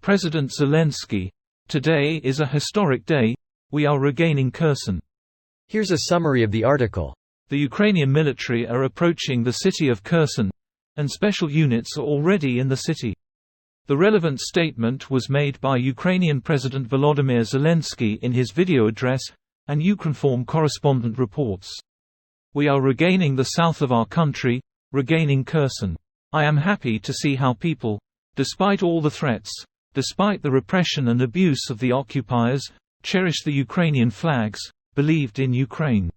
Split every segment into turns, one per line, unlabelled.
President Zelensky, today is a historic day, we are regaining Kherson.
Here's a summary of the article.
The Ukrainian military are approaching the city of Kherson, and special units are already in the city. The relevant statement was made by Ukrainian President Volodymyr Zelensky in his video address, and Ukrinform correspondent reports. We are regaining the south of our country, regaining Kherson. I am happy to see how people, despite all the threats, despite the repression and abuse of the occupiers, cherish the Ukrainian flags, believed in Ukraine.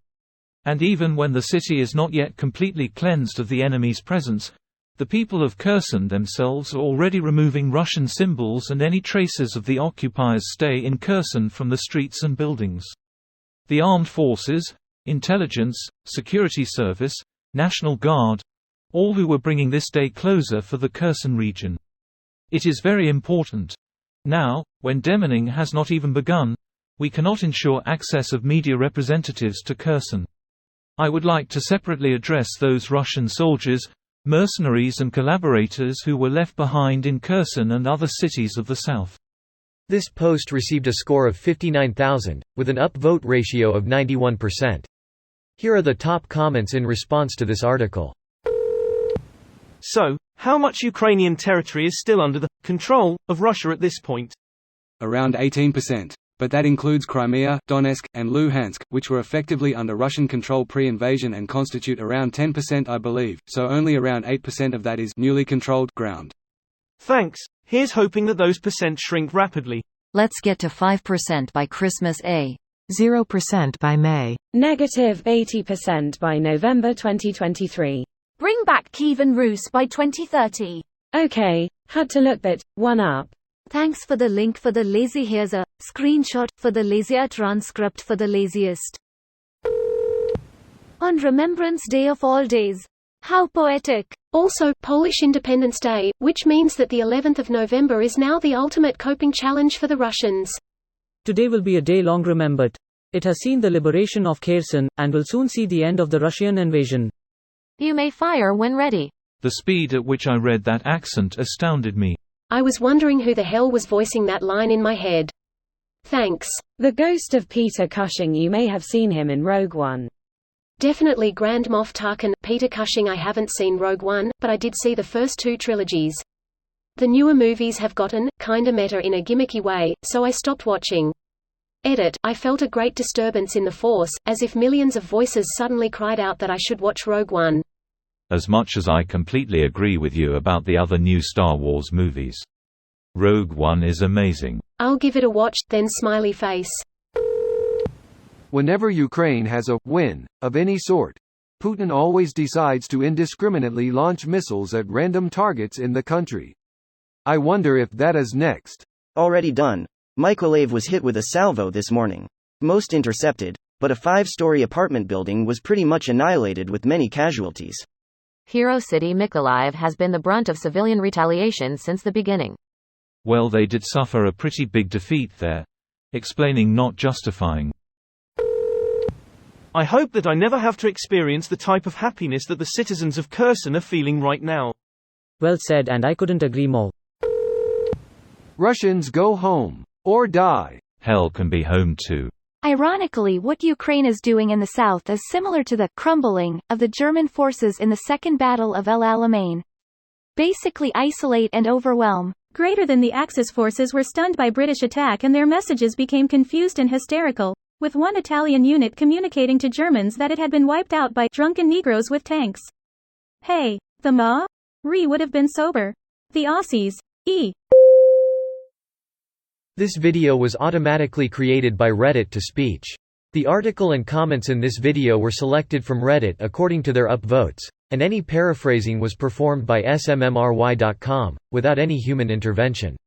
And even when the city is not yet completely cleansed of the enemy's presence, the people of Kherson themselves are already removing Russian symbols and any traces of the occupiers' stay in Kherson from the streets and buildings. The armed forces, intelligence, security service, National Guard, all who were bringing this day closer for the Kherson region. It is very important. Now, when demining has not even begun, we cannot ensure access of media representatives to Kherson. I would like to separately address those Russian soldiers, mercenaries and collaborators who were left behind in Kherson and other cities of the south.
This post received a score of 59,000, with an upvote ratio of 91%. Here are the top comments in response to this article.
So, how much Ukrainian territory is still under the control of Russia at this point?
Around 18%, but that includes Crimea, Donetsk, and Luhansk, which were effectively under Russian control pre-invasion and constitute around 10% I believe, so only around 8% of that is newly controlled ground.
Thanks, here's hoping that those percent shrink rapidly.
Let's get to 5% by Christmas, 0% by May,
-80% by November 2023.
Bring back Kiev and Rus by 2030.
Okay, had to look that one up.
Thanks for the link for the lazy. Here's a screenshot for the lazier transcript for the laziest. On Remembrance Day of all days. How poetic.
Also, Polish Independence Day, which means that the 11th of November is now the ultimate coping challenge for the Russians.
Today will be a day long remembered. It has seen the liberation of Kherson, and will soon see the end of the Russian invasion.
You may fire when ready.
The speed at which I read that accent astounded me.
I was wondering who the hell was voicing that line in my head. Thanks.
The ghost of Peter Cushing. You may have seen him in Rogue One.
Definitely Grand Moff Tarkin, Peter Cushing. I haven't seen Rogue One, but I did see the first two trilogies. The newer movies have gotten kinda meta in a gimmicky way, so I stopped watching. Edit. I felt a great disturbance in the Force, as if millions of voices suddenly cried out that I should watch Rogue One.
As much as I completely agree with you about the other new Star Wars movies, Rogue One is amazing.
I'll give it a watch, then smiley face.
Whenever Ukraine has a win of any sort, Putin always decides to indiscriminately launch missiles at random targets in the country. I wonder if that is next.
Already done. Mykolaiv was hit with a salvo this morning. Most intercepted, but a 5-story apartment building was pretty much annihilated with many casualties.
Hero City Mykolaiv has been the brunt of civilian retaliation since the beginning.
Well, they did suffer a pretty big defeat there. Explaining, not justifying.
I hope that I never have to experience the type of happiness that the citizens of Kherson are feeling right now.
Well said, and I couldn't agree more.
Russians go home. Or die.
Hell can be home too.
Ironically, what Ukraine is doing in the south is similar to the crumbling of the German forces in the Second Battle of El Alamein. Basically isolate and overwhelm.
Greater than the Axis forces were stunned by British attack and their messages became confused and hysterical, with one Italian unit communicating to Germans that it had been wiped out by drunken Negroes with tanks. Hey, the Ma-Re would have been sober. The Aussies,
This video was automatically created by Reddit to speech. The article and comments in this video were selected from Reddit according to their upvotes, and any paraphrasing was performed by smmry.com, without any human intervention.